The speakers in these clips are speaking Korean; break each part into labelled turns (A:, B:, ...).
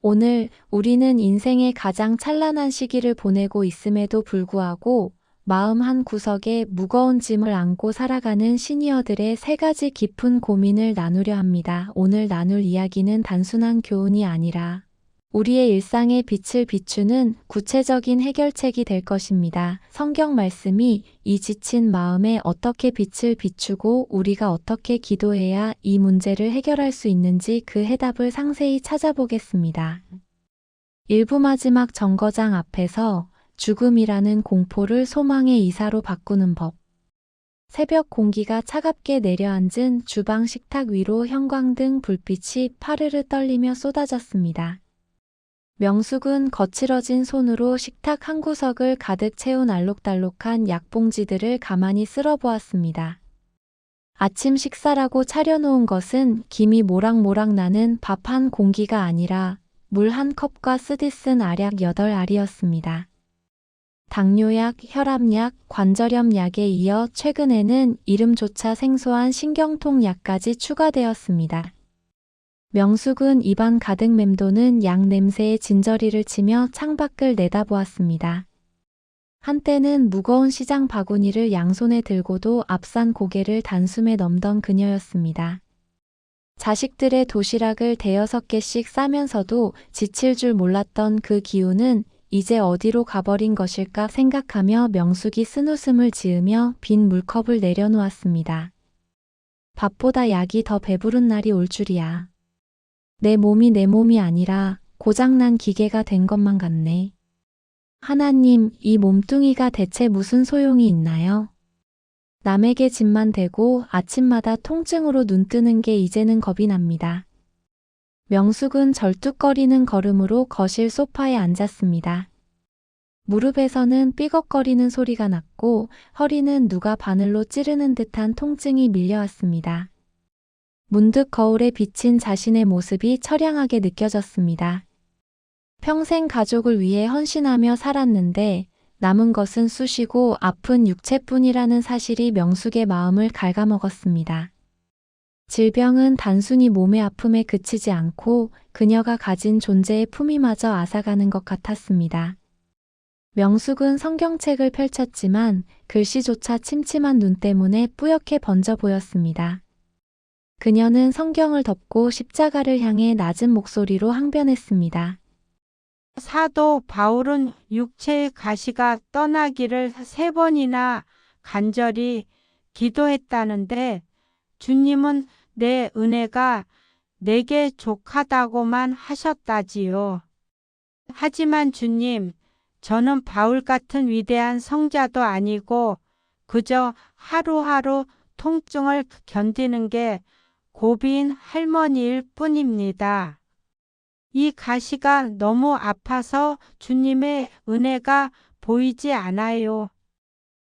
A: 오늘 우리는 인생의 가장 찬란한 시기를 보내고 있음에도 불구하고 마음 한 구석에 무거운 짐을 안고 살아가는 시니어들의 세 가지 깊은 고민을 나누려 합니다. 오늘 나눌 이야기는 단순한 교훈이 아니라 우리의 일상에 빛을 비추는 구체적인 해결책이 될 것입니다. 성경 말씀이 이 지친 마음에 어떻게 빛을 비추고 우리가 어떻게 기도해야 이 문제를 해결할 수 있는지 그 해답을 상세히 찾아보겠습니다. 일부 마지막 정거장 앞에서 죽음이라는 공포를 소망의 이사로 바꾸는 법. 새벽 공기가 차갑게 내려앉은 주방 식탁 위로 형광등 불빛이 파르르 떨리며 쏟아졌습니다. 명숙은 거칠어진 손으로 식탁 한 구석을 가득 채운 알록달록한 약봉지들을 가만히 쓸어보았습니다. 아침 식사라고 차려놓은 것은 김이 모락모락 나는 밥 한 공기가 아니라 물 한 컵과 쓰디쓴 알약 8알이었습니다. 당뇨약, 혈압약, 관절염 약에 이어 최근에는 이름조차 생소한 신경통 약까지 추가되었습니다. 명숙은 입안 가득 맴도는 약 냄새에 진저리를 치며 창밖을 내다보았습니다. 한때는 무거운 시장 바구니를 양손에 들고도 앞산 고개를 단숨에 넘던 그녀였습니다. 자식들의 도시락을 대여섯 개씩 싸면서도 지칠 줄 몰랐던 그 기운은 이제 어디로 가버린 것일까 생각하며 명숙이 쓴웃음을 지으며 빈 물컵을 내려놓았습니다. 밥보다 약이 더 배부른 날이 올 줄이야. 내 몸이 내 몸이 아니라 고장난 기계가 된 것만 같네. 하나님, 이 몸뚱이가 대체 무슨 소용이 있나요? 남에게 짐만 되고 아침마다 통증으로 눈 뜨는 게 이제는 겁이 납니다. 명숙은 절뚝거리는 걸음으로 거실 소파에 앉았습니다. 무릎에서는 삐걱거리는 소리가 났고 허리는 누가 바늘로 찌르는 듯한 통증이 밀려왔습니다. 문득 거울에 비친 자신의 모습이 처량하게 느껴졌습니다. 평생 가족을 위해 헌신하며 살았는데 남은 것은 쑤시고 아픈 육체뿐이라는 사실이 명숙의 마음을 갉아먹었습니다. 질병은 단순히 몸의 아픔에 그치지 않고 그녀가 가진 존재의 품위마저 앗아가는 것 같았습니다. 명숙은 성경책을 펼쳤지만 글씨조차 침침한 눈 때문에 뿌옇게 번져 보였습니다. 그녀는 성경을 덮고 십자가를 향해 낮은 목소리로 항변했습니다.
B: 사도 바울은 육체의 가시가 떠나기를 3번이나 간절히 기도했다는데 주님은 내 은혜가 내게 족하다고만 하셨다지요. 하지만 주님, 저는 바울 같은 위대한 성자도 아니고 그저 하루하루 통증을 견디는 게 고비인 할머니일 뿐입니다. 이 가시가 너무 아파서 주님의 은혜가 보이지 않아요.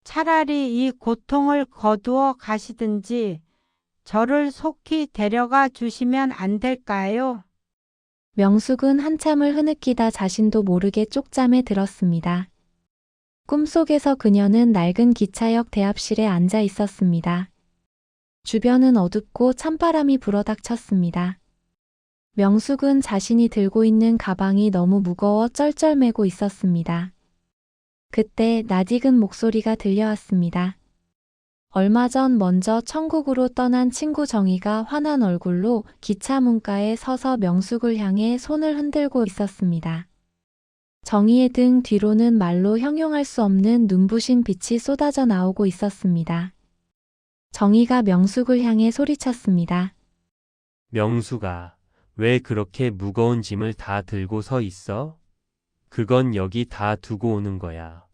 B: 차라리 이 고통을 거두어 가시든지 저를 속히 데려가 주시면 안 될까요?
A: 명숙은 한참을 흐느끼다 자신도 모르게 쪽잠에 들었습니다. 꿈속에서 그녀는 낡은 기차역 대합실에 앉아 있었습니다. 주변은 어둡고 찬바람이 불어닥쳤습니다. 명숙은 자신이 들고 있는 가방이 너무 무거워 쩔쩔매고 있었습니다. 그때 낯익은 목소리가 들려왔습니다. 얼마 전 먼저 천국으로 떠난 친구 정희가 환한 얼굴로 기차 문가에 서서 명숙을 향해 손을 흔들고 있었습니다. 정희의 등 뒤로는 말로 형용할 수 없는 눈부신 빛이 쏟아져 나오고 있었습니다. 정희가 명숙을 향해 소리쳤습니다.
C: 명숙아, 왜 그렇게 무거운 짐을 다 들고 서 있어? 그건 여기 다 두고 오는 거야.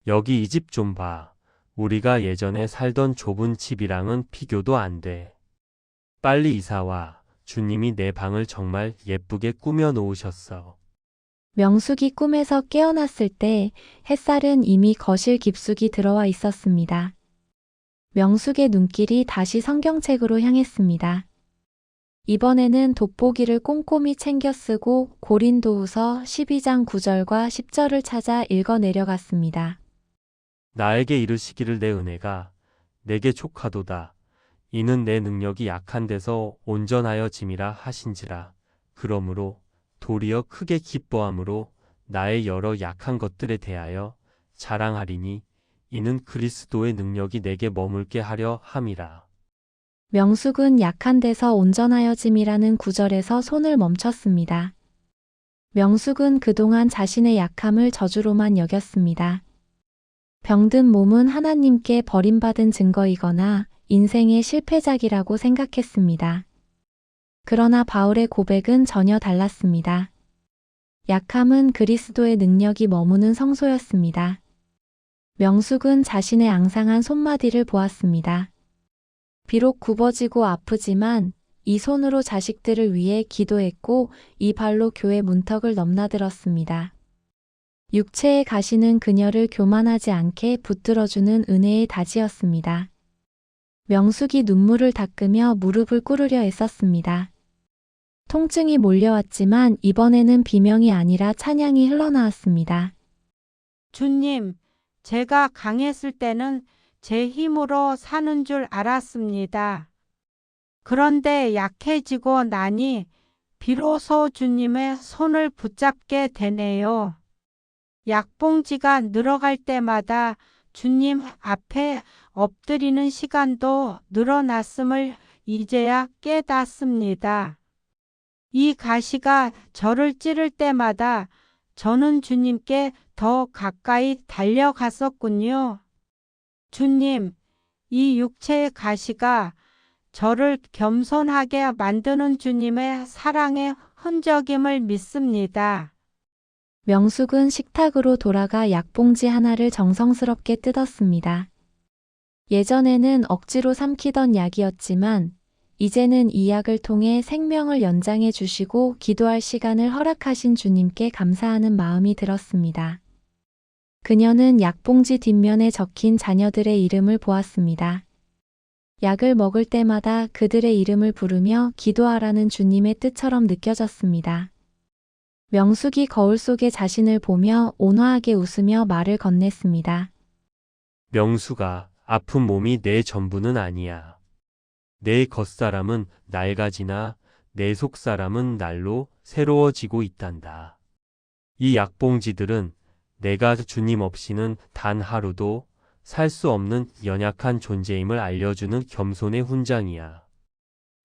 C: 여기 이 집 좀 봐. 우리가 예전에 살던 좁은 집이랑은 비교도 안 돼. 빨리 이사 와. 주님이 내 방을 정말 예쁘게 꾸며 놓으셨어.
A: 명숙이 꿈에서 깨어났을 때 햇살은 이미 거실 깊숙이 들어와 있었습니다. 명숙의 눈길이 다시 성경책으로 향했습니다. 이번에는 돋보기를 꼼꼼히 챙겨 쓰고 고린도후서 12장 9절과 10절을 찾아 읽어 내려갔습니다.
C: 나에게 이르시기를 내 은혜가 내게 족하도다. 이는 내 능력이 약한 데서 온전하여 짐이라 하신지라. 그러므로 도리어 크게 기뻐함으로 나의 여러 약한 것들에 대하여 자랑하리니 이는 그리스도의 능력이 내게 머물게 하려 함이라.
A: 명숙은 약한 데서 온전하여짐이라는 구절에서 손을 멈췄습니다. 명숙은 그동안 자신의 약함을 저주로만 여겼습니다. 병든 몸은 하나님께 버림받은 증거이거나 인생의 실패작이라고 생각했습니다. 그러나 바울의 고백은 전혀 달랐습니다. 약함은 그리스도의 능력이 머무는 성소였습니다. 명숙은 자신의 앙상한 손마디를 보았습니다. 비록 굽어지고 아프지만 이 손으로 자식들을 위해 기도했고 이 발로 교회 문턱을 넘나들었습니다. 육체의 가시는 그녀를 교만하지 않게 붙들어주는 은혜의 다지였습니다. 명숙이 눈물을 닦으며 무릎을 꿇으려 애썼습니다. 통증이 몰려왔지만 이번에는 비명이 아니라 찬양이 흘러나왔습니다.
B: 주님, 제가 강했을 때는 제 힘으로 사는 줄 알았습니다. 그런데 약해지고 나니 비로소 주님의 손을 붙잡게 되네요. 약봉지가 늘어갈 때마다 주님 앞에 엎드리는 시간도 늘어났음을 이제야 깨닫습니다. 이 가시가 저를 찌를 때마다 저는 주님께 더 가까이 달려갔었군요. 주님, 이 육체의 가시가 저를 겸손하게 만드는 주님의 사랑의 흔적임을 믿습니다.
A: 명숙은 식탁으로 돌아가 약봉지 하나를 정성스럽게 뜯었습니다. 예전에는 억지로 삼키던 약이었지만 이제는 이 약을 통해 생명을 연장해 주시고 기도할 시간을 허락하신 주님께 감사하는 마음이 들었습니다. 그녀는 약봉지 뒷면에 적힌 자녀들의 이름을 보았습니다. 약을 먹을 때마다 그들의 이름을 부르며 기도하라는 주님의 뜻처럼 느껴졌습니다. 명숙이 거울 속에 자신을 보며 온화하게 웃으며 말을 건넸습니다.
C: 명수가 아픈 몸이 내 전부는 아니야. 내 겉사람은 낡아지나 내 속사람은 날로 새로워지고 있단다. 이 약봉지들은 내가 주님 없이는 단 하루도 살 수 없는 연약한 존재임을 알려주는 겸손의 훈장이야.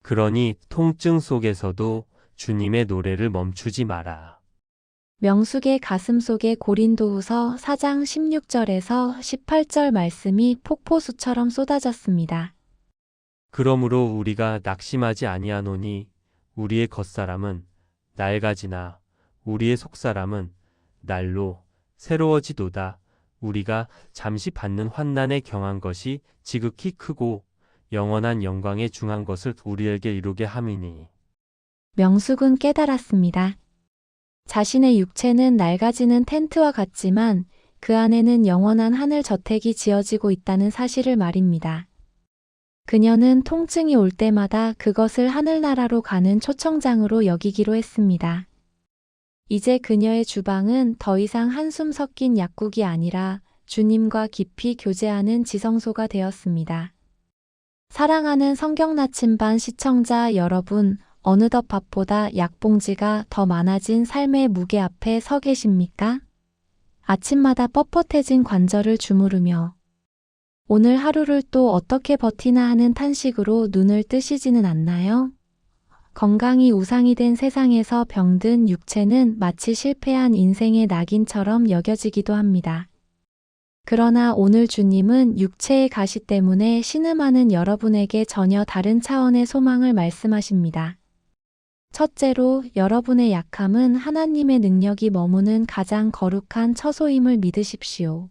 C: 그러니 통증 속에서도 주님의 노래를 멈추지 마라.
A: 명숙의 가슴 속에 고린도후서 4장 16절에서 18절 말씀이 폭포수처럼 쏟아졌습니다.
C: 그러므로 우리가 낙심하지 아니하노니 우리의 겉사람은 낡아지나 우리의 속사람은 날로 새로워지도다. 우리가 잠시 받는 환난에 경한 것이 지극히 크고 영원한 영광에 중한 것을 우리에게 이루게 함이니.
A: 명숙은 깨달았습니다. 자신의 육체는 낡아지는 텐트와 같지만 그 안에는 영원한 하늘 저택이 지어지고 있다는 사실을 말입니다. 그녀는 통증이 올 때마다 그것을 하늘나라로 가는 초청장으로 여기기로 했습니다. 이제 그녀의 주방은 더 이상 한숨 섞인 약국이 아니라 주님과 깊이 교제하는 지성소가 되었습니다. 사랑하는 성경 나침반 시청자 여러분, 어느덧 밥보다 약봉지가 더 많아진 삶의 무게 앞에 서 계십니까? 아침마다 뻣뻣해진 관절을 주무르며 오늘 하루를 또 어떻게 버티나 하는 탄식으로 눈을 뜨시지는 않나요? 건강이 우상이 된 세상에서 병든 육체는 마치 실패한 인생의 낙인처럼 여겨지기도 합니다. 그러나 오늘 주님은 육체의 가시 때문에 신음하는 여러분에게 전혀 다른 차원의 소망을 말씀하십니다. 첫째로, 여러분의 약함은 하나님의 능력이 머무는 가장 거룩한 처소임을 믿으십시오.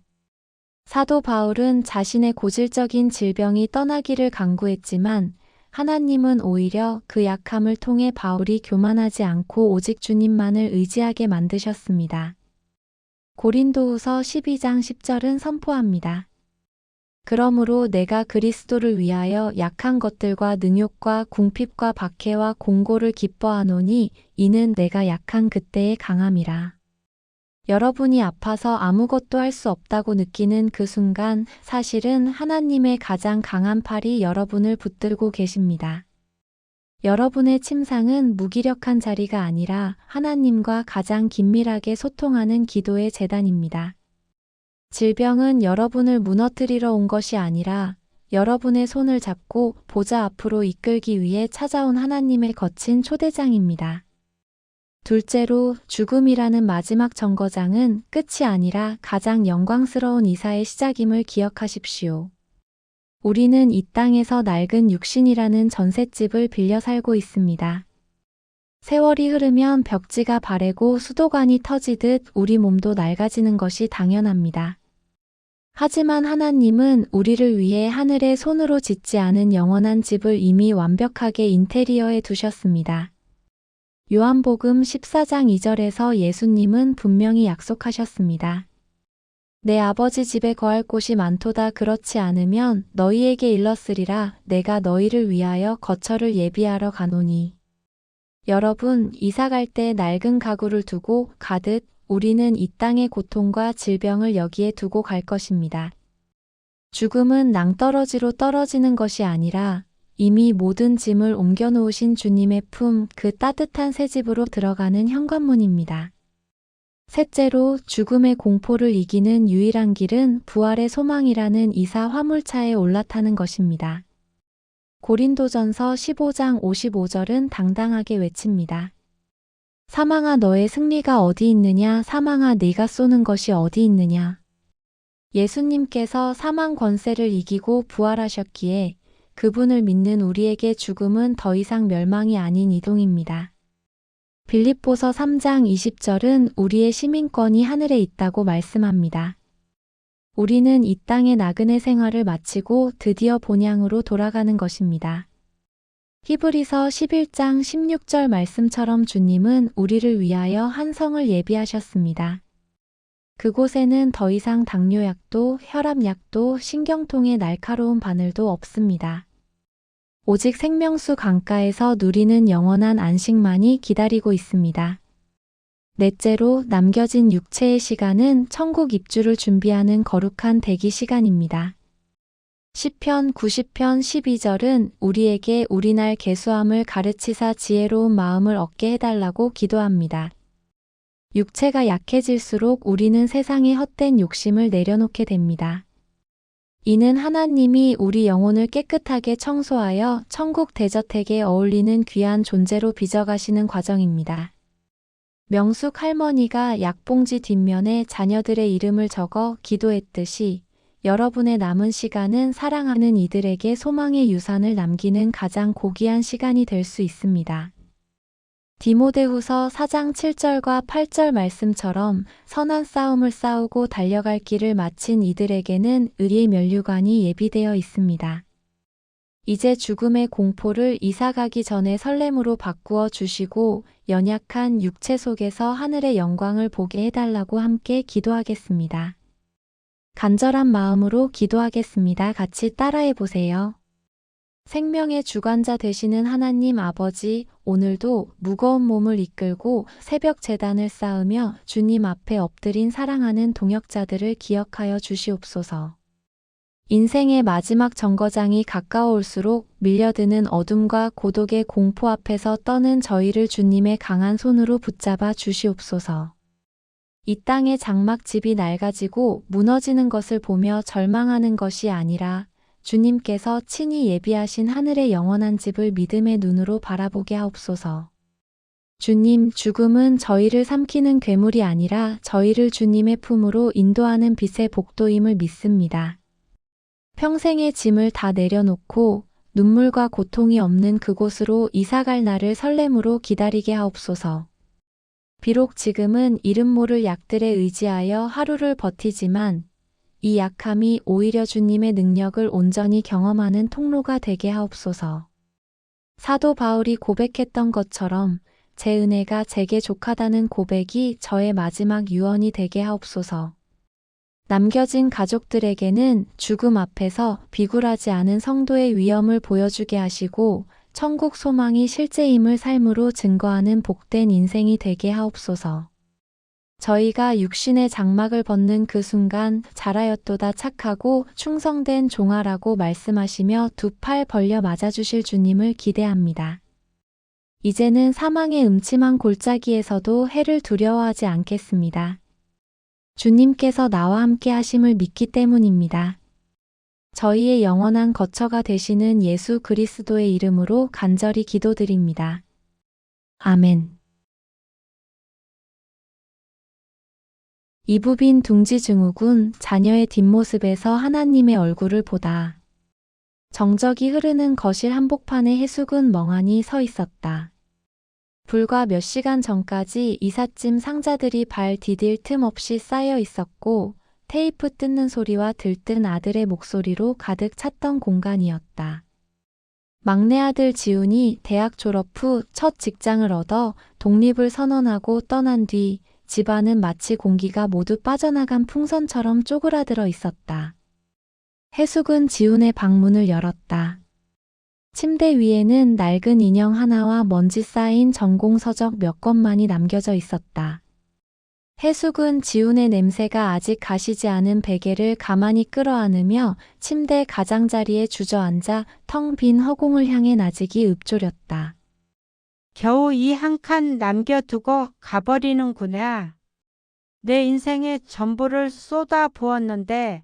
A: 사도 바울은 자신의 고질적인 질병이 떠나기를 간구했지만 하나님은 오히려 그 약함을 통해 바울이 교만하지 않고 오직 주님만을 의지하게 만드셨습니다. 고린도후서 12장 10절은 선포합니다. 그러므로 내가 그리스도를 위하여 약한 것들과 능욕과 궁핍과 박해와 공고를 기뻐하노니 이는 내가 약한 그때의 강함이라. 여러분이 아파서 아무것도 할 수 없다고 느끼는 그 순간 사실은 하나님의 가장 강한 팔이 여러분을 붙들고 계십니다. 여러분의 침상은 무기력한 자리가 아니라 하나님과 가장 긴밀하게 소통하는 기도의 재단입니다. 질병은 여러분을 무너뜨리러 온 것이 아니라 여러분의 손을 잡고 보좌 앞으로 이끌기 위해 찾아온 하나님의 거친 초대장입니다. 둘째로 죽음이라는 마지막 정거장은 끝이 아니라 가장 영광스러운 이사의 시작임을 기억하십시오. 우리는 이 땅에서 낡은 육신이라는 전셋집을 빌려 살고 있습니다. 세월이 흐르면 벽지가 바래고 수도관이 터지듯 우리 몸도 낡아지는 것이 당연합니다. 하지만 하나님은 우리를 위해 하늘에 손으로 짓지 않은 영원한 집을 이미 완벽하게 인테리어해 두셨습니다. 요한복음 14장 2절에서 예수님은 분명히 약속하셨습니다. 내 아버지 집에 거할 곳이 많도다. 그렇지 않으면 너희에게 일렀으리라. 내가 너희를 위하여 거처를 예비하러 가노니. 여러분, 이사갈 때 낡은 가구를 두고 가듯 우리는 이 땅의 고통과 질병을 여기에 두고 갈 것입니다. 죽음은 낭떠러지로 떨어지는 것이 아니라 이미 모든 짐을 옮겨놓으신 주님의 품, 그 따뜻한 새 집으로 들어가는 현관문입니다. 셋째로 죽음의 공포를 이기는 유일한 길은 부활의 소망이라는 이사 화물차에 올라타는 것입니다. 고린도전서 15장 55절은 당당하게 외칩니다. 사망아 너의 승리가 어디 있느냐? 사망아 네가 쏘는 것이 어디 있느냐? 예수님께서 사망 권세를 이기고 부활하셨기에 그분을 믿는 우리에게 죽음은 더 이상 멸망이 아닌 이동입니다. 빌립보서 3장 20절은 우리의 시민권이 하늘에 있다고 말씀합니다. 우리는 이 땅의 나그네 생활을 마치고 드디어 본향으로 돌아가는 것입니다. 히브리서 11장 16절 말씀처럼 주님은 우리를 위하여 한 성을 예비하셨습니다. 그곳에는 더 이상 당뇨약도, 혈압약도, 신경통의 날카로운 바늘도 없습니다. 오직 생명수 강가에서 누리는 영원한 안식만이 기다리고 있습니다. 넷째로 남겨진 육체의 시간은 천국 입주를 준비하는 거룩한 대기 시간입니다. 시편 90편 12절은 우리에게 우리날 계수함을 가르치사 지혜로운 마음을 얻게 해달라고 기도합니다. 육체가 약해질수록 우리는 세상의 헛된 욕심을 내려놓게 됩니다. 이는 하나님이 우리 영혼을 깨끗하게 청소하여 천국 대저택에 어울리는 귀한 존재로 빚어가시는 과정입니다. 명숙 할머니가 약봉지 뒷면에 자녀들의 이름을 적어 기도했듯이 여러분의 남은 시간은 사랑하는 이들에게 소망의 유산을 남기는 가장 고귀한 시간이 될 수 있습니다. 디모데후서 4장 7절과 8절 말씀처럼 선한 싸움을 싸우고 달려갈 길을 마친 이들에게는 의의 면류관이 예비되어 있습니다. 이제 죽음의 공포를 이사가기 전에 설렘으로 바꾸어 주시고 연약한 육체 속에서 하늘의 영광을 보게 해달라고 함께 기도하겠습니다. 간절한 마음으로 기도하겠습니다. 같이 따라해 보세요. 생명의 주관자 되시는 하나님 아버지, 오늘도 무거운 몸을 이끌고 새벽 제단을 쌓으며 주님 앞에 엎드린 사랑하는 동역자들을 기억하여 주시옵소서. 인생의 마지막 정거장이 가까워올수록 밀려드는 어둠과 고독의 공포 앞에서 떠는 저희를 주님의 강한 손으로 붙잡아 주시옵소서. 이 땅의 장막집이 낡아지고 무너지는 것을 보며 절망하는 것이 아니라 주님께서 친히 예비하신 하늘의 영원한 집을 믿음의 눈으로 바라보게 하옵소서. 주님, 죽음은 저희를 삼키는 괴물이 아니라 저희를 주님의 품으로 인도하는 빛의 복도임을 믿습니다. 평생의 짐을 다 내려놓고 눈물과 고통이 없는 그곳으로 이사갈 날을 설렘으로 기다리게 하옵소서. 비록 지금은 이름 모를 약들에 의지하여 하루를 버티지만 이 약함이 오히려 주님의 능력을 온전히 경험하는 통로가 되게 하옵소서. 사도 바울이 고백했던 것처럼 제 은혜가 제게 족하다는 고백이 저의 마지막 유언이 되게 하옵소서. 남겨진 가족들에게는 죽음 앞에서 비굴하지 않은 성도의 위엄을 보여주게 하시고 천국 소망이 실제임을 삶으로 증거하는 복된 인생이 되게 하옵소서. 저희가 육신의 장막을 벗는 그 순간 잘하였도다 착하고 충성된 종아라고 말씀하시며 두 팔 벌려 맞아주실 주님을 기대합니다. 이제는 사망의 음침한 골짜기에서도 해를 두려워하지 않겠습니다. 주님께서 나와 함께 하심을 믿기 때문입니다. 저희의 영원한 거처가 되시는 예수 그리스도의 이름으로 간절히 기도드립니다. 아멘. 이부빈 둥지 증후군 자녀의 뒷모습에서 하나님의 얼굴을 보다. 정적이 흐르는 거실 한복판에 해숙은 멍하니 서 있었다. 불과 몇 시간 전까지 이삿짐 상자들이 발 디딜 틈 없이 쌓여 있었고 테이프 뜯는 소리와 들뜬 아들의 목소리로 가득 찼던 공간이었다. 막내 아들 지훈이 대학 졸업 후 첫 직장을 얻어 독립을 선언하고 떠난 뒤 집안은 마치 공기가 모두 빠져나간 풍선처럼 쪼그라들어 있었다. 해숙은 지훈의 방문을 열었다. 침대 위에는 낡은 인형 하나와 먼지 쌓인 전공 서적 몇 권만이 남겨져 있었다. 해숙은 지훈의 냄새가 아직 가시지 않은 베개를 가만히 끌어안으며 침대 가장자리에 주저앉아 텅 빈 허공을 향해 나직이 읊조렸다.
B: 겨우 이 한 칸 남겨두고 가버리는구나. 내 인생의 전부를 쏟아 부었는데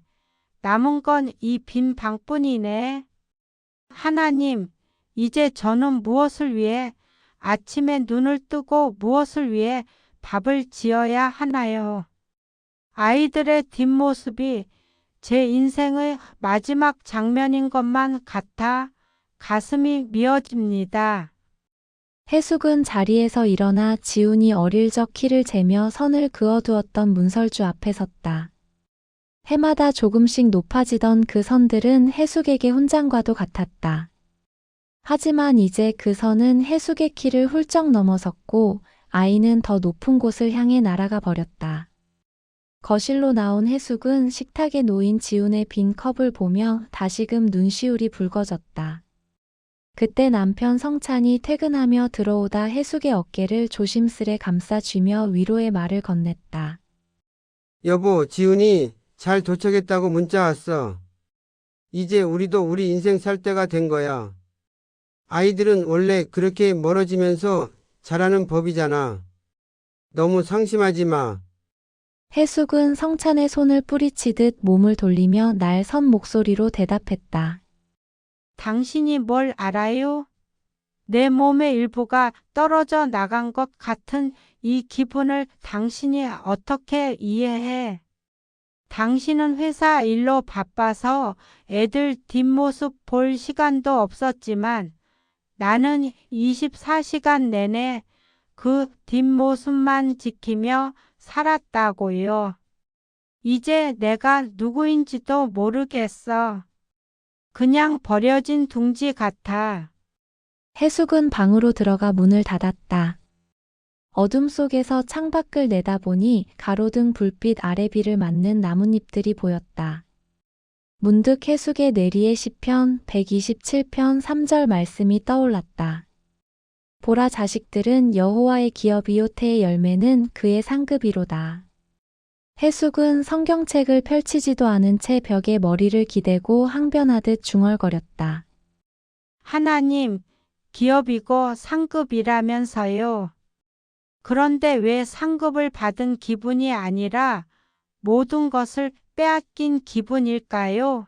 B: 남은 건 이 빈 방뿐이네. 하나님, 이제 저는 무엇을 위해 아침에 눈을 뜨고 무엇을 위해 밥을 지어야 하나요? 아이들의 뒷모습이 제 인생의 마지막 장면인 것만 같아 가슴이 미어집니다.
A: 해숙은 자리에서 일어나 지훈이 어릴 적 키를 재며 선을 그어두었던 문설주 앞에 섰다. 해마다 조금씩 높아지던 그 선들은 해숙에게 훈장과도 같았다. 하지만 이제 그 선은 해숙의 키를 훌쩍 넘어섰고 아이는 더 높은 곳을 향해 날아가 버렸다. 거실로 나온 해숙은 식탁에 놓인 지훈의 빈 컵을 보며 다시금 눈시울이 붉어졌다. 그때 남편 성찬이 퇴근하며 들어오다 해숙의 어깨를 조심스레 감싸쥐며 위로의 말을 건넸다.
D: 여보, 지훈이 잘 도착했다고 문자 왔어. 이제 우리도 우리 인생 살 때가 된 거야. 아이들은 원래 그렇게 멀어지면서 자라는 법이잖아. 너무 상심하지 마.
A: 해숙은 성찬의 손을 뿌리치듯 몸을 돌리며 날 선 목소리로 대답했다.
B: 당신이 뭘 알아요? 내 몸의 일부가 떨어져 나간 것 같은 이 기분을 당신이 어떻게 이해해? 당신은 회사 일로 바빠서 애들 뒷모습 볼 시간도 없었지만 나는 24시간 내내 그 뒷모습만 지키며 살았다고요. 이제 내가 누구인지도 모르겠어. 그냥 버려진 둥지 같아.
A: 해숙은 방으로 들어가 문을 닫았다. 어둠 속에서 창밖을 내다보니 가로등 불빛 아래 비를 맞는 나뭇잎들이 보였다. 문득 해숙의 뇌리에 시편 127편 3절 말씀이 떠올랐다. 보라 자식들은 여호와의 기업이요 태의 열매는 그의 상급이로다. 해숙은 성경책을 펼치지도 않은 채 벽에 머리를 기대고 항변하듯 중얼거렸다.
B: 하나님, 기업이고 상급이라면서요. 그런데 왜 상급을 받은 기분이 아니라 모든 것을 빼앗긴 기분일까요?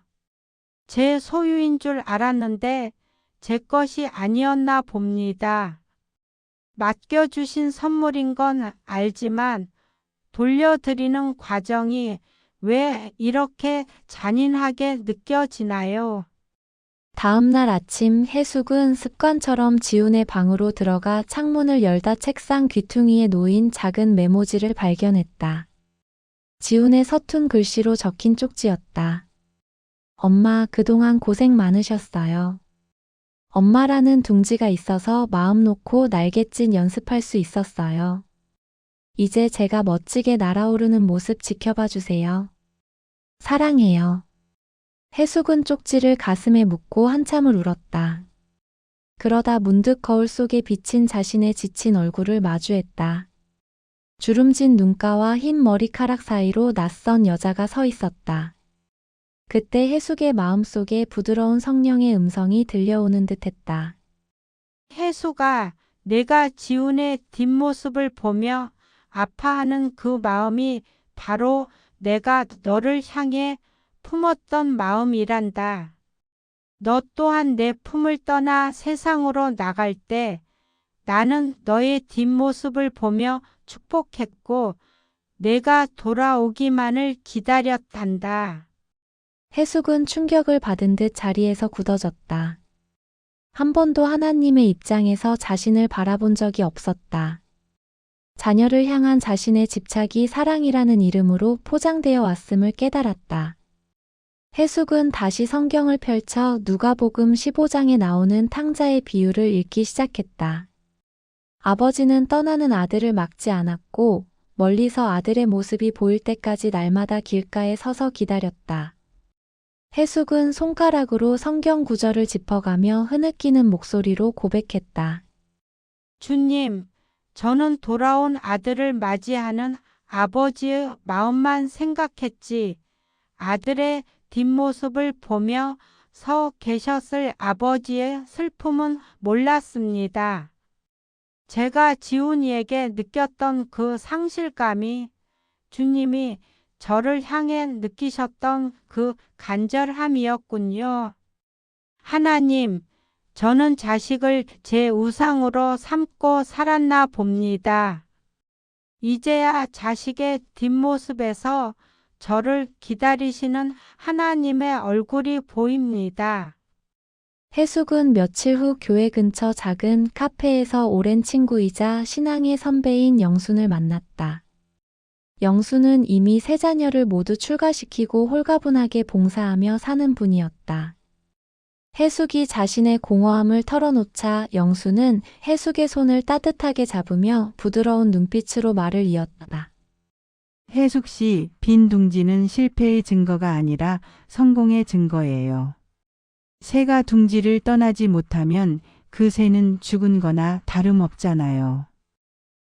B: 제 소유인 줄 알았는데 제 것이 아니었나 봅니다. 맡겨주신 선물인 건 알지만 돌려드리는 과정이 왜 이렇게 잔인하게 느껴지나요?
A: 다음 날 아침 해숙은 습관처럼 지훈의 방으로 들어가 창문을 열다 책상 귀퉁이에 놓인 작은 메모지를 발견했다. 지훈의 서툰 글씨로 적힌 쪽지였다. 엄마, 그동안 고생 많으셨어요. 엄마라는 둥지가 있어서 마음 놓고 날갯짓 연습할 수 있었어요. 이제 제가 멋지게 날아오르는 모습 지켜봐 주세요. 사랑해요. 해숙은 쪽지를 가슴에 묻고 한참을 울었다. 그러다 문득 거울 속에 비친 자신의 지친 얼굴을 마주했다. 주름진 눈가와 흰 머리카락 사이로 낯선 여자가 서 있었다. 그때 해숙의 마음속에 부드러운 성령의 음성이 들려오는 듯했다.
B: 해수가 내가 지훈의 뒷모습을 보며 아파하는 그 마음이 바로 내가 너를 향해 품었던 마음이란다. 너 또한 내 품을 떠나 세상으로 나갈 때 나는 너의 뒷모습을 보며 축복했고 내가 돌아오기만을 기다렸단다.
A: 해숙은 충격을 받은 듯 자리에서 굳어졌다. 한 번도 하나님의 입장에서 자신을 바라본 적이 없었다. 자녀를 향한 자신의 집착이 사랑이라는 이름으로 포장되어 왔음을 깨달았다. 해숙은 다시 성경을 펼쳐 누가복음 15장에 나오는 탕자의 비유를 읽기 시작했다. 아버지는 떠나는 아들을 막지 않았고 멀리서 아들의 모습이 보일 때까지 날마다 길가에 서서 기다렸다. 해숙은 손가락으로 성경 구절을 짚어가며 흐느끼는 목소리로 고백했다.
B: 주님, 저는 돌아온 아들을 맞이하는 아버지의 마음만 생각했지 아들의 뒷모습을 보며 서 계셨을 아버지의 슬픔은 몰랐습니다. 제가 지훈이에게 느꼈던 그 상실감이 주님이 저를 향해 느끼셨던 그 간절함이었군요. 하나님, 저는 자식을 제 우상으로 삼고 살았나 봅니다. 이제야 자식의 뒷모습에서 저를 기다리시는 하나님의 얼굴이 보입니다.
A: 해숙은 며칠 후 교회 근처 작은 카페에서 오랜 친구이자 신앙의 선배인 영순을 만났다. 영순은 이미 세 자녀를 모두 출가시키고 홀가분하게 봉사하며 사는 분이었다. 해숙이 자신의 공허함을 털어놓자 영순은 해숙의 손을 따뜻하게 잡으며 부드러운 눈빛으로 말을 이었다.
E: 해숙 씨, 빈 둥지는 실패의 증거가 아니라 성공의 증거예요. 새가 둥지를 떠나지 못하면 그 새는 죽은 거나 다름없잖아요.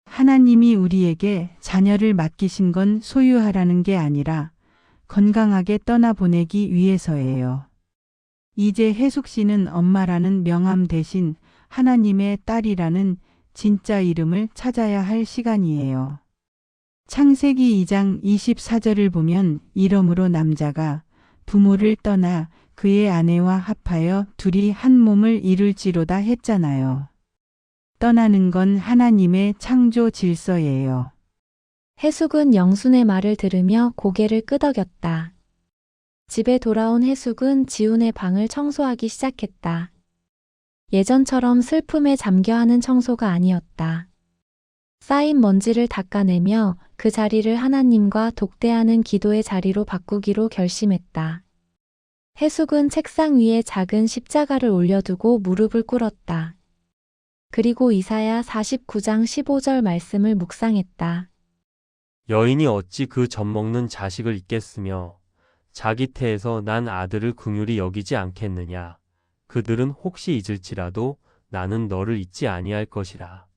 E: 하나님이 우리에게 자녀를 맡기신 건 소유하라는 게 아니라 건강하게 떠나보내기 위해서예요. 이제 해숙 씨는 엄마라는 명함 대신 하나님의 딸이라는 진짜 이름을 찾아야 할 시간이에요. 창세기 2장 24절을 보면 이러므로 남자가 부모를 떠나 그의 아내와 합하여 둘이 한 몸을 이룰지로다 했잖아요. 떠나는 건 하나님의 창조 질서예요.
A: 해숙은 영순의 말을 들으며 고개를 끄덕였다. 집에 돌아온 해숙은 지훈의 방을 청소하기 시작했다. 예전처럼 슬픔에 잠겨하는 청소가 아니었다. 쌓인 먼지를 닦아내며 그 자리를 하나님과 독대하는 기도의 자리로 바꾸기로 결심했다. 해숙은 책상 위에 작은 십자가를 올려두고 무릎을 꿇었다. 그리고 이사야 49장 15절 말씀을 묵상했다.
C: 여인이 어찌 그 젖먹는 자식을 잊겠으며 자기 태에서 난 아들을 긍휼히 여기지 않겠느냐. 그들은 혹시 잊을지라도 나는 너를 잊지 아니할 것이라.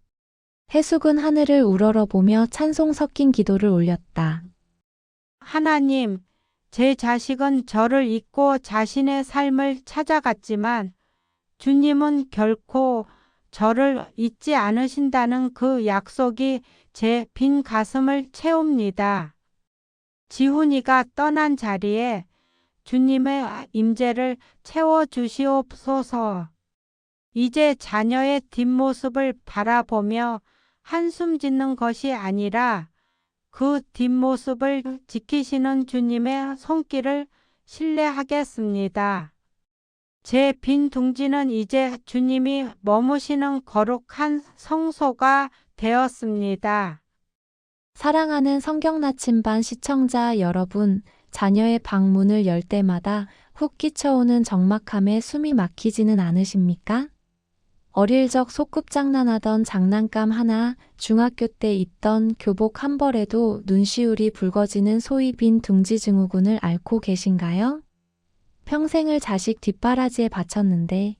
A: 해숙은 하늘을 우러러보며 찬송 섞인 기도를 올렸다.
B: 하나님, 제 자식은 저를 잊고 자신의 삶을 찾아갔지만 주님은 결코 저를 잊지 않으신다는 그 약속이 제 빈 가슴을 채웁니다. 지훈이가 떠난 자리에 주님의 임재를 채워주시옵소서. 이제 자녀의 뒷모습을 바라보며 한숨 짓는 것이 아니라 그 뒷모습을 지키시는 주님의 손길을 신뢰하겠습니다. 제 빈 둥지는 이제 주님이 머무시는 거룩한 성소가 되었습니다.
A: 사랑하는 성경 나침반 시청자 여러분, 자녀의 방문을 열 때마다 훅 끼쳐오는 적막함에 숨이 막히지는 않으십니까? 어릴 적 소꿉장난하던 장난감 하나, 중학교 때 입던 교복 한 벌에도 눈시울이 붉어지는 소위 빈 둥지 증후군을 앓고 계신가요? 평생을 자식 뒷바라지에 바쳤는데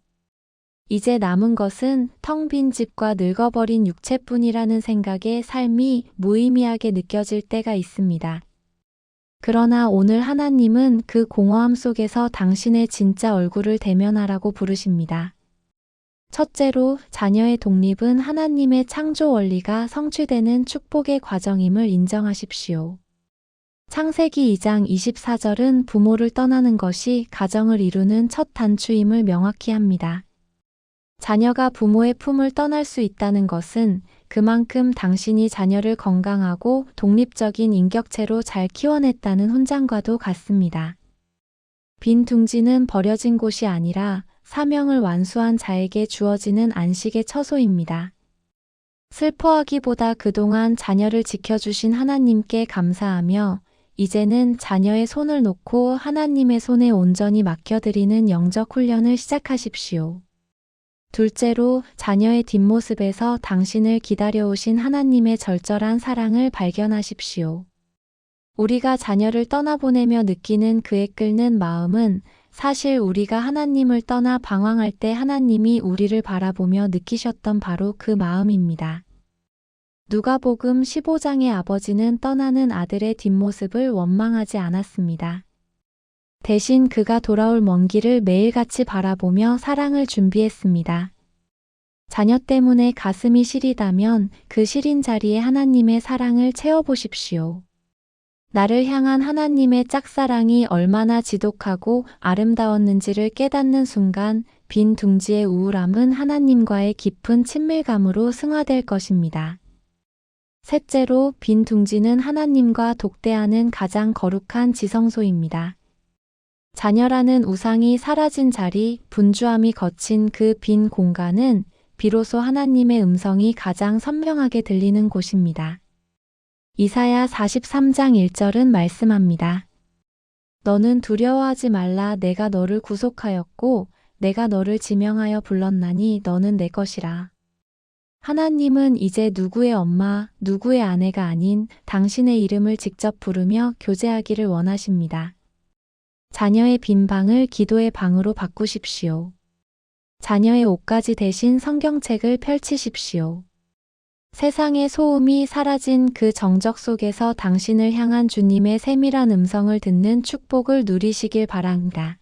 A: 이제 남은 것은 텅 빈 집과 늙어버린 육체뿐이라는 생각에 삶이 무의미하게 느껴질 때가 있습니다. 그러나 오늘 하나님은 그 공허함 속에서 당신의 진짜 얼굴을 대면하라고 부르십니다. 첫째로, 자녀의 독립은 하나님의 창조 원리가 성취되는 축복의 과정임을 인정하십시오. 창세기 2장 24절은 부모를 떠나는 것이 가정을 이루는 첫 단추임을 명확히 합니다. 자녀가 부모의 품을 떠날 수 있다는 것은 그만큼 당신이 자녀를 건강하고 독립적인 인격체로 잘 키워냈다는 훈장과도 같습니다. 빈 둥지는 버려진 곳이 아니라 사명을 완수한 자에게 주어지는 안식의 처소입니다. 슬퍼하기보다 그동안 자녀를 지켜주신 하나님께 감사하며 이제는 자녀의 손을 놓고 하나님의 손에 온전히 맡겨드리는 영적 훈련을 시작하십시오. 둘째로, 자녀의 뒷모습에서 당신을 기다려오신 하나님의 절절한 사랑을 발견하십시오. 우리가 자녀를 떠나보내며 느끼는 그의 끓는 마음은 사실 우리가 하나님을 떠나 방황할 때 하나님이 우리를 바라보며 느끼셨던 바로 그 마음입니다. 누가복음 15장의 아버지는 떠나는 아들의 뒷모습을 원망하지 않았습니다. 대신 그가 돌아올 먼 길을 매일같이 바라보며 사랑을 준비했습니다. 자녀 때문에 가슴이 시리다면 그 시린 자리에 하나님의 사랑을 채워보십시오. 나를 향한 하나님의 짝사랑이 얼마나 지독하고 아름다웠는지를 깨닫는 순간 빈 둥지의 우울함은 하나님과의 깊은 친밀감으로 승화될 것입니다. 셋째로, 빈 둥지는 하나님과 독대하는 가장 거룩한 지성소입니다. 자녀라는 우상이 사라진 자리, 분주함이 거친 그 빈 공간은 비로소 하나님의 음성이 가장 선명하게 들리는 곳입니다. 이사야 43장 1절은 말씀합니다. 너는 두려워하지 말라. 내가 너를 구속하였고 내가 너를 지명하여 불렀나니 너는 내 것이라. 하나님은 이제 누구의 엄마, 누구의 아내가 아닌 당신의 이름을 직접 부르며 교제하기를 원하십니다. 자녀의 빈 방을 기도의 방으로 바꾸십시오. 자녀의 옷가지 대신 성경책을 펼치십시오. 세상의 소음이 사라진 그 정적 속에서 당신을 향한 주님의 세밀한 음성을 듣는 축복을 누리시길 바랍니다.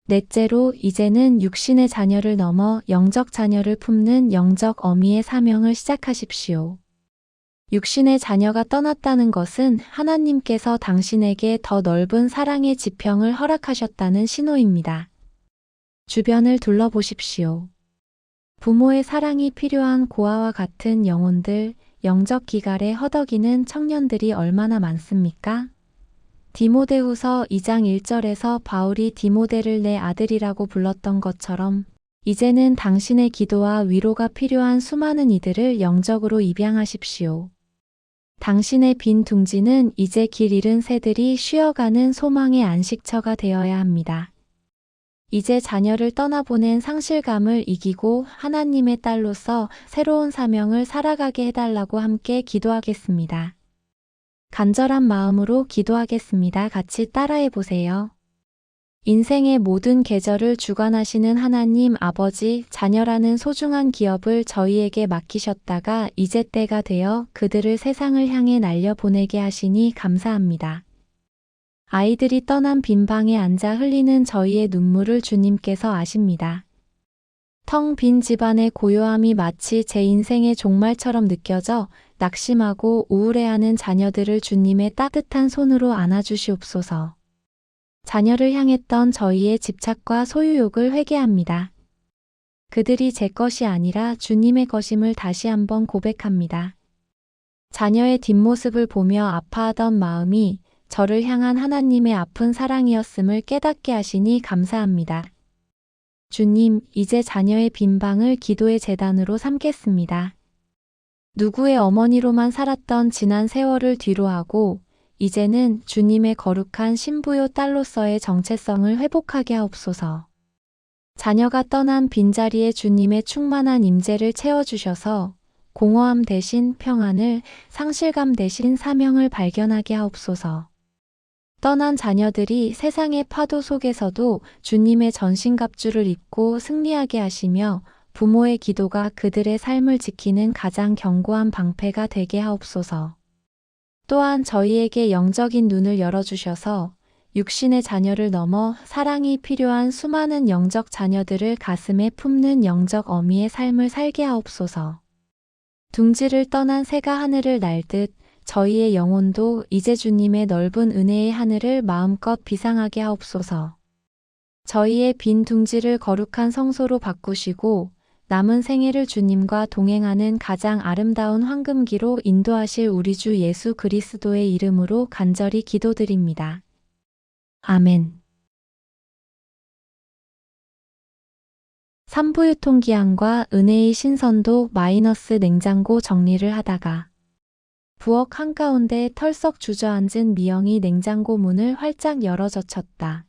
A: 넷째로, 이제는 육신의 자녀를 넘어 영적 자녀를 품는 영적 어미의 사명을 시작하십시오. 육신의 자녀가 떠났다는 것은 하나님께서 당신에게 더 넓은 사랑의 지평을 허락하셨다는 신호입니다. 주변을 둘러보십시오. 부모의 사랑이 필요한 고아와 같은 영혼들, 영적 기갈에 허덕이는 청년들이 얼마나 많습니까? 디모데후서 2장 1절에서 바울이 디모데를 내 아들이라고 불렀던 것처럼 이제는 당신의 기도와 위로가 필요한 수많은 이들을 영적으로 입양하십시오. 당신의 빈 둥지는 이제 길 잃은 새들이 쉬어가는 소망의 안식처가 되어야 합니다. 이제 자녀를 떠나보낸 상실감을 이기고 하나님의 딸로서 새로운 사명을 살아가게 해달라고 함께 기도하겠습니다. 간절한 마음으로 기도하겠습니다. 같이 따라해 보세요. 인생의 모든 계절을 주관하시는 하나님 아버지, 자녀라는 소중한 기업을 저희에게 맡기셨다가 이제 때가 되어 그들을 세상을 향해 날려보내게 하시니 감사합니다. 아이들이 떠난 빈 방에 앉아 흘리는 저희의 눈물을 주님께서 아십니다. 텅 빈 집안의 고요함이 마치 제 인생의 종말처럼 느껴져 낙심하고 우울해하는 자녀들을 주님의 따뜻한 손으로 안아주시옵소서. 자녀를 향했던 저희의 집착과 소유욕을 회개합니다. 그들이 제 것이 아니라 주님의 것임을 다시 한번 고백합니다. 자녀의 뒷모습을 보며 아파하던 마음이 저를 향한 하나님의 아픈 사랑이었음을 깨닫게 하시니 감사합니다. 주님, 이제 자녀의 빈 방을 기도의 제단으로 삼겠습니다. 누구의 어머니로만 살았던 지난 세월을 뒤로하고 이제는 주님의 거룩한 신부요 딸로서의 정체성을 회복하게 하옵소서. 자녀가 떠난 빈자리에 주님의 충만한 임재를 채워주셔서 공허함 대신 평안을, 상실감 대신 사명을 발견하게 하옵소서. 떠난 자녀들이 세상의 파도 속에서도 주님의 전신갑주를 입고 승리하게 하시며 부모의 기도가 그들의 삶을 지키는 가장 견고한 방패가 되게 하옵소서. 또한 저희에게 영적인 눈을 열어주셔서 육신의 자녀를 넘어 사랑이 필요한 수많은 영적 자녀들을 가슴에 품는 영적 어미의 삶을 살게 하옵소서. 둥지를 떠난 새가 하늘을 날듯 저희의 영혼도 이제 주님의 넓은 은혜의 하늘을 마음껏 비상하게 하옵소서. 저희의 빈 둥지를 거룩한 성소로 바꾸시고 남은 생애를 주님과 동행하는 가장 아름다운 황금기로 인도하실 우리 주 예수 그리스도의 이름으로 간절히 기도드립니다. 아멘. 3부 유통기한과 은혜의 신선도 마이너스 냉장고 정리를 하다가 부엌 한가운데 털썩 주저앉은 미영이 냉장고 문을 활짝 열어 젖혔다.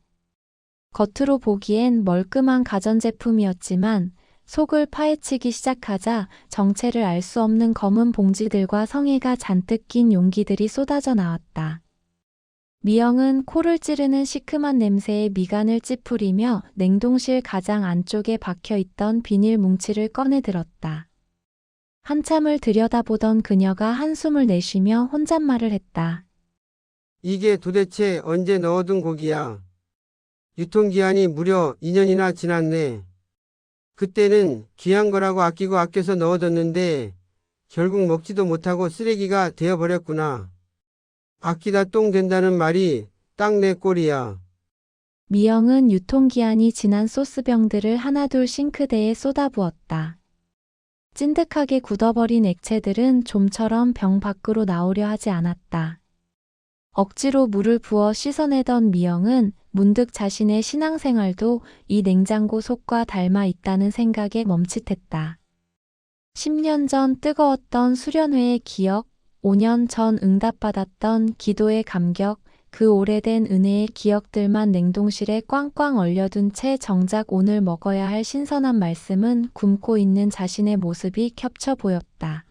A: 겉으로 보기엔 멀끔한 가전제품이었지만 속을 파헤치기 시작하자 정체를 알 수 없는 검은 봉지들과 성에가 잔뜩 낀 용기들이 쏟아져 나왔다. 미영은 코를 찌르는 시큼한 냄새에 미간을 찌푸리며 냉동실 가장 안쪽에 박혀있던 비닐 뭉치를 꺼내 들었다. 한참을 들여다보던 그녀가 한숨을 내쉬며 혼잣말을 했다.
D: 이게 도대체 언제 넣어둔 고기야? 유통기한이 무려 2년이나 지났네. 그때는 귀한 거라고 아끼고 아껴서 넣어뒀는데 결국 먹지도 못하고 쓰레기가 되어버렸구나. 아끼다 똥 된다는 말이 딱 내 꼴이야.
A: 미영은 유통기한이 지난 소스병들을 하나둘 싱크대에 쏟아부었다. 찐득하게 굳어버린 액체들은 좀처럼 병 밖으로 나오려 하지 않았다. 억지로 물을 부어 씻어내던 미영은 문득 자신의 신앙생활도 이 냉장고 속과 닮아 있다는 생각에 멈칫했다. 10년 전 뜨거웠던 수련회의 기억, 5년 전 응답받았던 기도의 감격, 그 오래된 은혜의 기억들만 냉동실에 꽝꽝 얼려둔 채 정작 오늘 먹어야 할 신선한 말씀은 굶고 있는 자신의 모습이 겹쳐 보였다.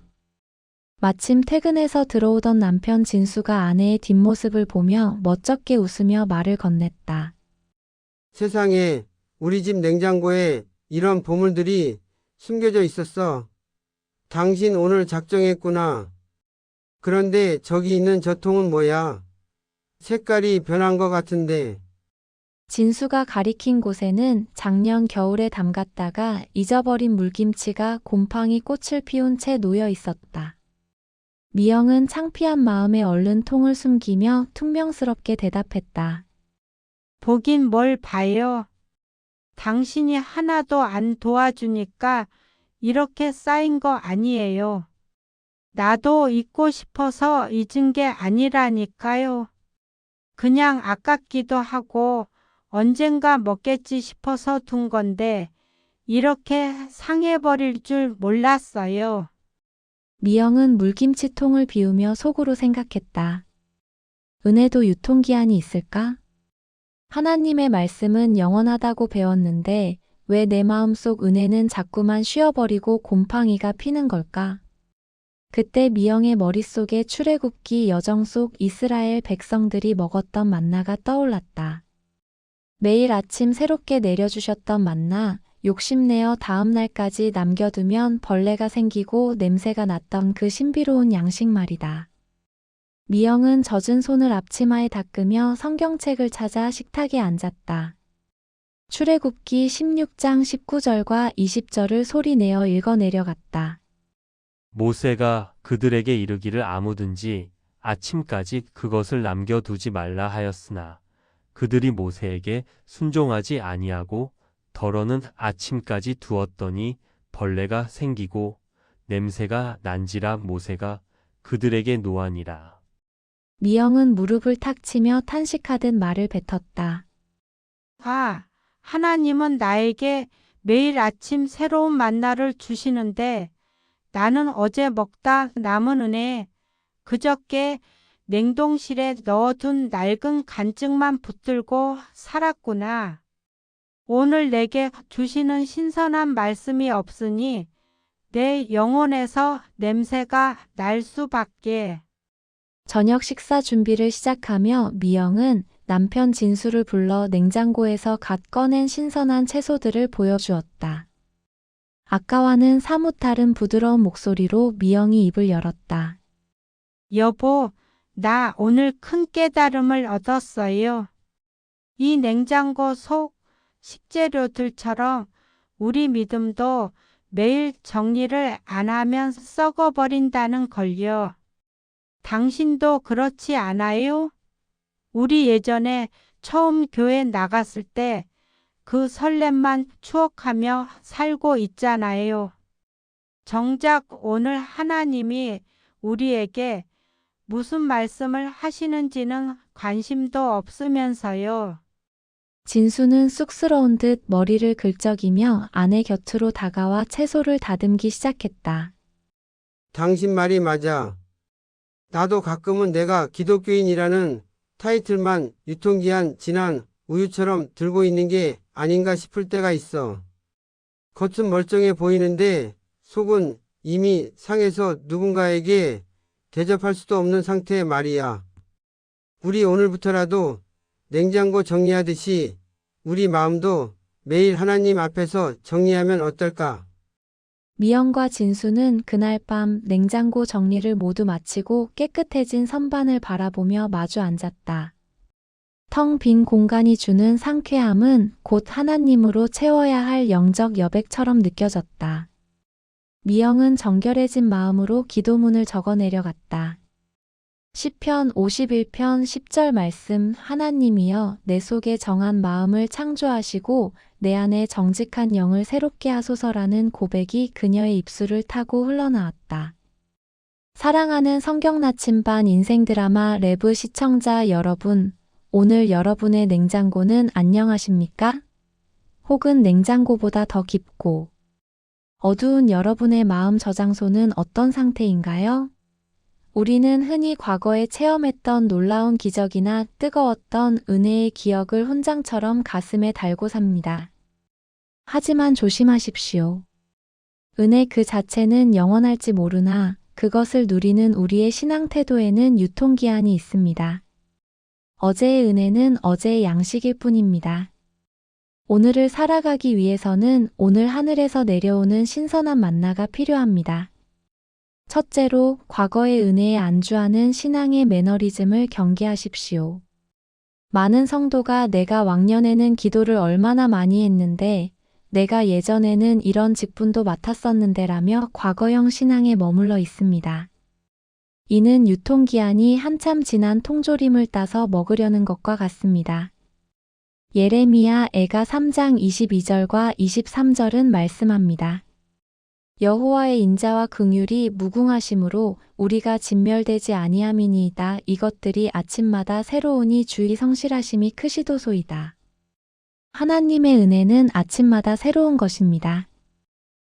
A: 마침 퇴근해서 들어오던 남편 진수가 아내의 뒷모습을 보며 멋쩍게 웃으며 말을 건넸다.
D: 세상에 우리 집 냉장고에 이런 보물들이 숨겨져 있었어. 당신 오늘 작정했구나. 그런데 저기 있는 저 통은 뭐야? 색깔이 변한 것 같은데.
A: 진수가 가리킨 곳에는 작년 겨울에 담갔다가 잊어버린 물김치가 곰팡이 꽃을 피운 채 놓여 있었다. 미영은 창피한 마음에 얼른 통을 숨기며 퉁명스럽게 대답했다.
B: 보긴 뭘 봐요. 당신이 하나도 안 도와주니까 이렇게 쌓인 거 아니에요. 나도 잊고 싶어서 잊은 게 아니라니까요. 그냥 아깝기도 하고 언젠가 먹겠지 싶어서 둔 건데 이렇게 상해버릴 줄 몰랐어요.
A: 미영은 물김치통을 비우며 속으로 생각했다. 은혜도 유통기한이 있을까? 하나님의 말씀은 영원하다고 배웠는데 왜 내 마음속 은혜는 자꾸만 쉬어버리고 곰팡이가 피는 걸까? 그때 미영의 머릿속에 출애굽기 여정 속 이스라엘 백성들이 먹었던 만나가 떠올랐다. 매일 아침 새롭게 내려주셨던 만나, 욕심내어 다음 날까지 남겨두면 벌레가 생기고 냄새가 났던 그 신비로운 양식 말이다. 미영은 젖은 손을 앞치마에 닦으며 성경책을 찾아 식탁에 앉았다. 출애굽기 16장 19절과 20절을 소리내어 읽어내려갔다.
C: 모세가 그들에게 이르기를 아무든지 아침까지 그것을 남겨두지 말라 하였으나 그들이 모세에게 순종하지 아니하고 덜어는 아침까지 두었더니 벌레가 생기고 냄새가 난지라 모세가 그들에게 노하니라.
A: 미영은 무릎을 탁 치며 탄식하듯 말을 뱉었다.
B: 아, 하나님은 나에게 매일 아침 새로운 만나를 주시는데 나는 어제 먹다 남은 은혜, 그저께 냉동실에 넣어둔 낡은 간증만 붙들고 살았구나. 오늘 내게 주시는 신선한 말씀이 없으니 내 영혼에서 냄새가 날 수밖에.
A: 저녁 식사 준비를 시작하며 미영은 남편 진수를 불러 냉장고에서 갓 꺼낸 신선한 채소들을 보여주었다. 아까와는 사뭇 다른 부드러운 목소리로 미영이 입을 열었다.
B: 여보, 나 오늘 큰 깨달음을 얻었어요. 이 냉장고 속 식재료들처럼 우리 믿음도 매일 정리를 안 하면 썩어버린다는 걸요. 당신도 그렇지 않아요? 우리 예전에 처음 교회 나갔을 때 그 설렘만 추억하며 살고 있잖아요. 정작 오늘 하나님이 우리에게 무슨 말씀을 하시는지는 관심도 없으면서요.
A: 진수는 쑥스러운 듯 머리를 긁적이며 아내 곁으로 다가와 채소를 다듬기 시작했다.
D: 당신 말이 맞아. 나도 가끔은 내가 기독교인이라는 타이틀만 유통기한 지난 우유처럼 들고 있는 게 아닌가 싶을 때가 있어. 겉은 멀쩡해 보이는데 속은 이미 상해서 누군가에게 대접할 수도 없는 상태 말이야. 우리 오늘부터라도 냉장고 정리하듯이 우리 마음도 매일 하나님 앞에서 정리하면 어떨까?
A: 미영과 진수는 그날 밤 냉장고 정리를 모두 마치고 깨끗해진 선반을 바라보며 마주 앉았다. 텅 빈 공간이 주는 상쾌함은 곧 하나님으로 채워야 할 영적 여백처럼 느껴졌다. 미영은 정결해진 마음으로 기도문을 적어 내려갔다. 시편 51편 10절 말씀 하나님이여 내 속에 정한 마음을 창조하시고 내 안에 정직한 영을 새롭게 하소서라는 고백이 그녀의 입술을 타고 흘러나왔다. 사랑하는 성경 나침반 인생 드라마 레브 시청자 여러분, 오늘 여러분의 냉장고는 안녕하십니까? 혹은 냉장고보다 더 깊고 어두운 여러분의 마음 저장소는 어떤 상태인가요? 우리는 흔히 과거에 체험했던 놀라운 기적이나 뜨거웠던 은혜의 기억을 훈장처럼 가슴에 달고 삽니다. 하지만 조심하십시오. 은혜 그 자체는 영원할지 모르나 그것을 누리는 우리의 신앙 태도에는 유통기한이 있습니다. 어제의 은혜는 어제의 양식일 뿐입니다. 오늘을 살아가기 위해서는 오늘 하늘에서 내려오는 신선한 만나가 필요합니다. 첫째로 과거의 은혜에 안주하는 신앙의 매너리즘을 경계하십시오. 많은 성도가 내가 왕년에는 기도를 얼마나 많이 했는데 내가 예전에는 이런 직분도 맡았었는데 라며 과거형 신앙에 머물러 있습니다. 이는 유통기한이 한참 지난 통조림을 따서 먹으려는 것과 같습니다. 예레미야 애가 3장 22절과 23절은 말씀합니다. 여호와의 인자와 긍휼이 무궁하심으로 우리가 진멸되지 아니함이니이다. 이것들이 아침마다 새로우니 주의 성실하심이 크시도소이다. 하나님의 은혜는 아침마다 새로운 것입니다.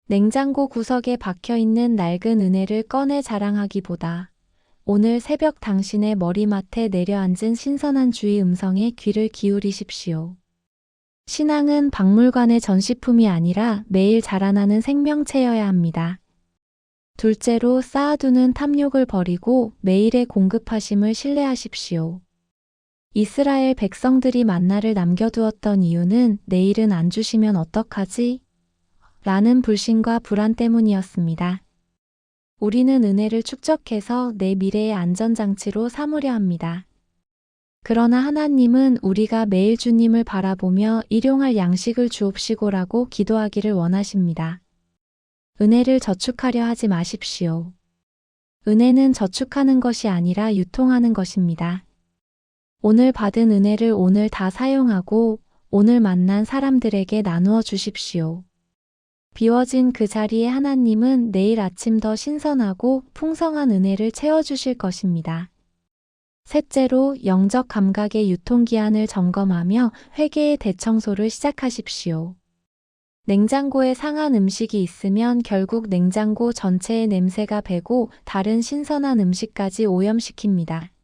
A: 냉장고 구석에 박혀있는 낡은 은혜를 꺼내 자랑하기보다 오늘 새벽 당신의 머리맡에 내려앉은 신선한 주의 음성에 귀를 기울이십시오. 신앙은 박물관의 전시품이 아니라 매일 자라나는 생명체여야 합니다. 둘째로 쌓아두는 탐욕을 버리고 매일의 공급하심을 신뢰하십시오. 이스라엘 백성들이 만나를 남겨두었던 이유는 내일은 안 주시면 어떡하지? 라는 불신과 불안 때문이었습니다. 우리는 은혜를 축적해서 내 미래의 안전장치로 삼으려 합니다. 그러나 하나님은 우리가 매일 주님을 바라보며 일용할 양식을 주옵시고라고 기도하기를 원하십니다. 은혜를 저축하려 하지 마십시오. 은혜는 저축하는 것이 아니라 유통하는 것입니다. 오늘 받은 은혜를 오늘 다 사용하고 오늘 만난 사람들에게 나누어 주십시오. 비워진 그 자리에 하나님은 내일 아침 더 신선하고 풍성한 은혜를 채워주실 것입니다. 셋째로 영적 감각의 유통기한을 점검하며 회개의 대청소를 시작하십시오. 냉장고에 상한 음식이 있으면 결국 냉장고 전체의 냄새가 배고 다른 신선한 음식까지 오염시킵니다.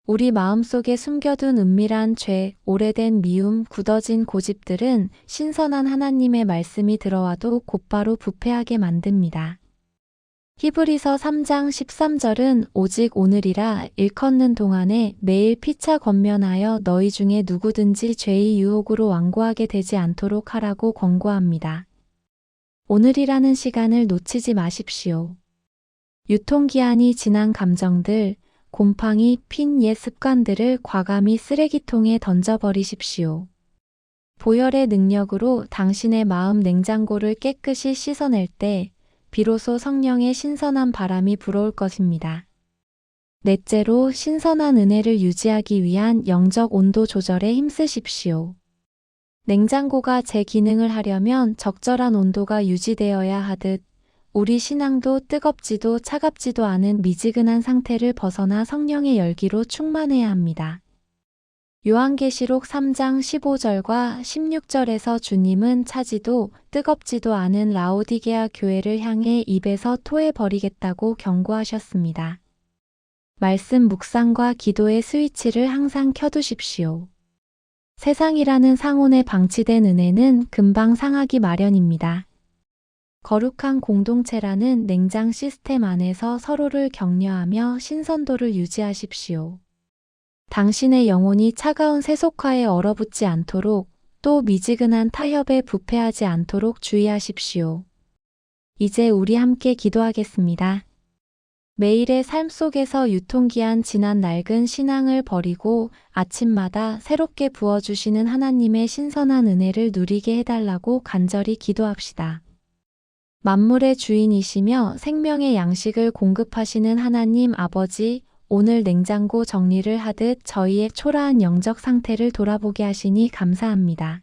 A: 우리 마음속에 숨겨둔 은밀한 죄, 오래된 미움, 굳어진 고집들은 신선한 하나님의 말씀이 들어와도 곧바로 부패하게 만듭니다. 히브리서 3장 13절은 오직 오늘이라 일컫는 동안에 매일 피차 권면하여 너희 중에 누구든지 죄의 유혹으로 완고하게 되지 않도록 하라고 권고합니다. 오늘이라는 시간을 놓치지 마십시오. 유통기한이 지난 감정들, 곰팡이 핀 옛 습관들을 과감히 쓰레기통에 던져버리십시오. 보혈의 능력으로 당신의 마음 냉장고를 깨끗이 씻어낼 때 비로소 성령의 신선한 바람이 불어올 것입니다. 넷째로 신선한 은혜를 유지하기 위한 영적 온도 조절에 힘쓰십시오. 냉장고가 제 기능을 하려면 적절한 온도가 유지되어야 하듯 우리 신앙도 뜨겁지도 차갑지도 않은 미지근한 상태를 벗어나 성령의 열기로 충만해야 합니다. 요한계시록 3장 15절과 16절에서 주님은 차지도 뜨겁지도 않은 라오디게아 교회를 향해 입에서 토해버리겠다고 경고하셨습니다. 말씀 묵상과 기도의 스위치를 항상 켜두십시오. 세상이라는 상온에 방치된 은혜는 금방 상하기 마련입니다. 거룩한 공동체라는 냉장 시스템 안에서 서로를 격려하며 신선도를 유지하십시오. 당신의 영혼이 차가운 세속화에 얼어붙지 않도록 또 미지근한 타협에 부패하지 않도록 주의하십시오. 이제 우리 함께 기도하겠습니다. 매일의 삶 속에서 유통기한 지난 낡은 신앙을 버리고 아침마다 새롭게 부어주시는 하나님의 신선한 은혜를 누리게 해달라고 간절히 기도합시다. 만물의 주인이시며 생명의 양식을 공급하시는 하나님 아버지, 오늘 냉장고 정리를 하듯 저희의 초라한 영적 상태를 돌아보게 하시니 감사합니다.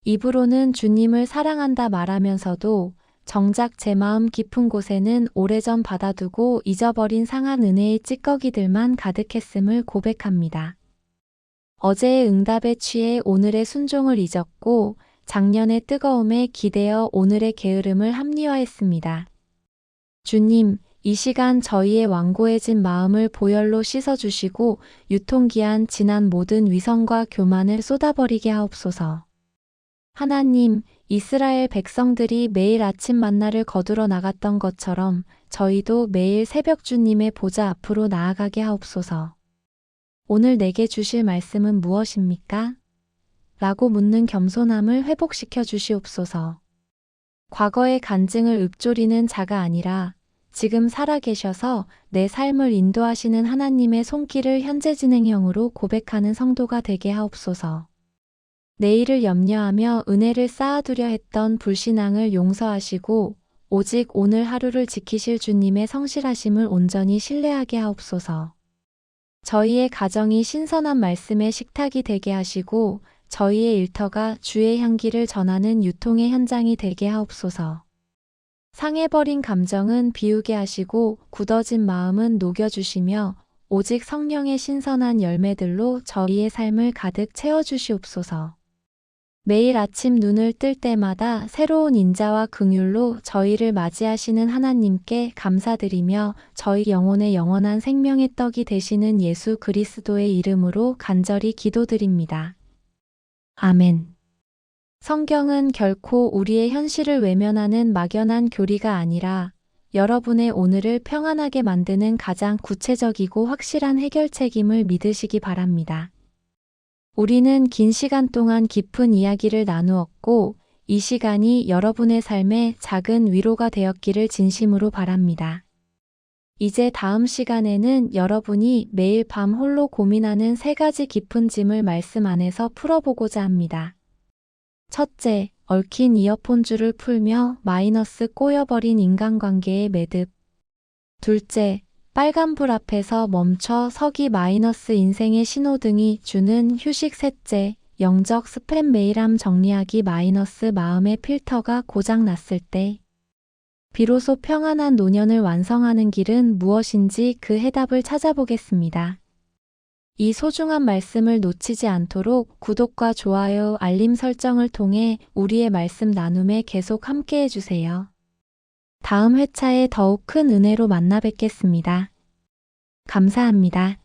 A: 입으로는 주님을 사랑한다 말하면서도 정작 제 마음 깊은 곳에는 오래전 받아두고 잊어버린 상한 은혜의 찌꺼기들만 가득했음을 고백합니다. 어제의 응답에 취해 오늘의 순종을 잊었고 작년의 뜨거움에 기대어 오늘의 게으름을 합리화했습니다. 주님, 이 시간 저희의 완고해진 마음을 보혈로 씻어주시고 유통기한 지난 모든 위선과 교만을 쏟아버리게 하옵소서. 하나님, 이스라엘 백성들이 매일 아침 만나를 거두러 나갔던 것처럼 저희도 매일 새벽 주님의 보좌 앞으로 나아가게 하옵소서. 오늘 내게 주실 말씀은 무엇입니까? 라고 묻는 겸손함을 회복시켜 주시옵소서. 과거의 간증을 읊조리는 자가 아니라 지금 살아계셔서 내 삶을 인도하시는 하나님의 손길을 현재 진행형으로 고백하는 성도가 되게 하옵소서. 내일을 염려하며 은혜를 쌓아두려 했던 불신앙을 용서하시고 오직 오늘 하루를 지키실 주님의 성실하심을 온전히 신뢰하게 하옵소서. 저희의 가정이 신선한 말씀의 식탁이 되게 하시고 저희의 일터가 주의 향기를 전하는 유통의 현장이 되게 하옵소서. 상해버린 감정은 비우게 하시고 굳어진 마음은 녹여주시며 오직 성령의 신선한 열매들로 저희의 삶을 가득 채워주시옵소서. 매일 아침 눈을 뜰 때마다 새로운 인자와 긍휼로 저희를 맞이하시는 하나님께 감사드리며 저희 영혼의 영원한 생명의 떡이 되시는 예수 그리스도의 이름으로 간절히 기도드립니다. 아멘. 성경은 결코 우리의 현실을 외면하는 막연한 교리가 아니라 여러분의 오늘을 평안하게 만드는 가장 구체적이고 확실한 해결책임을 믿으시기 바랍니다. 우리는 긴 시간 동안 깊은 이야기를 나누었고 이 시간이 여러분의 삶에 작은 위로가 되었기를 진심으로 바랍니다. 이제 다음 시간에는 여러분이 매일 밤 홀로 고민하는 3가지 깊은 짐을 말씀 안에서 풀어보고자 합니다. 첫째, 얽힌 이어폰 줄을 풀며 마이너스 꼬여버린 인간관계의 매듭. 둘째, 빨간불 앞에서 멈춰 서기 마이너스 인생의 신호등이 주는 휴식. 셋째, 영적 스팸 메일함 정리하기 마이너스 마음의 필터가 고장났을 때. 비로소 평안한 노년을 완성하는 길은 무엇인지 그 해답을 찾아보겠습니다. 이 소중한 말씀을 놓치지 않도록 구독과 좋아요, 알림 설정을 통해 우리의 말씀 나눔에 계속 함께해 주세요. 다음 회차에 더욱 큰 은혜로 만나 뵙겠습니다. 감사합니다.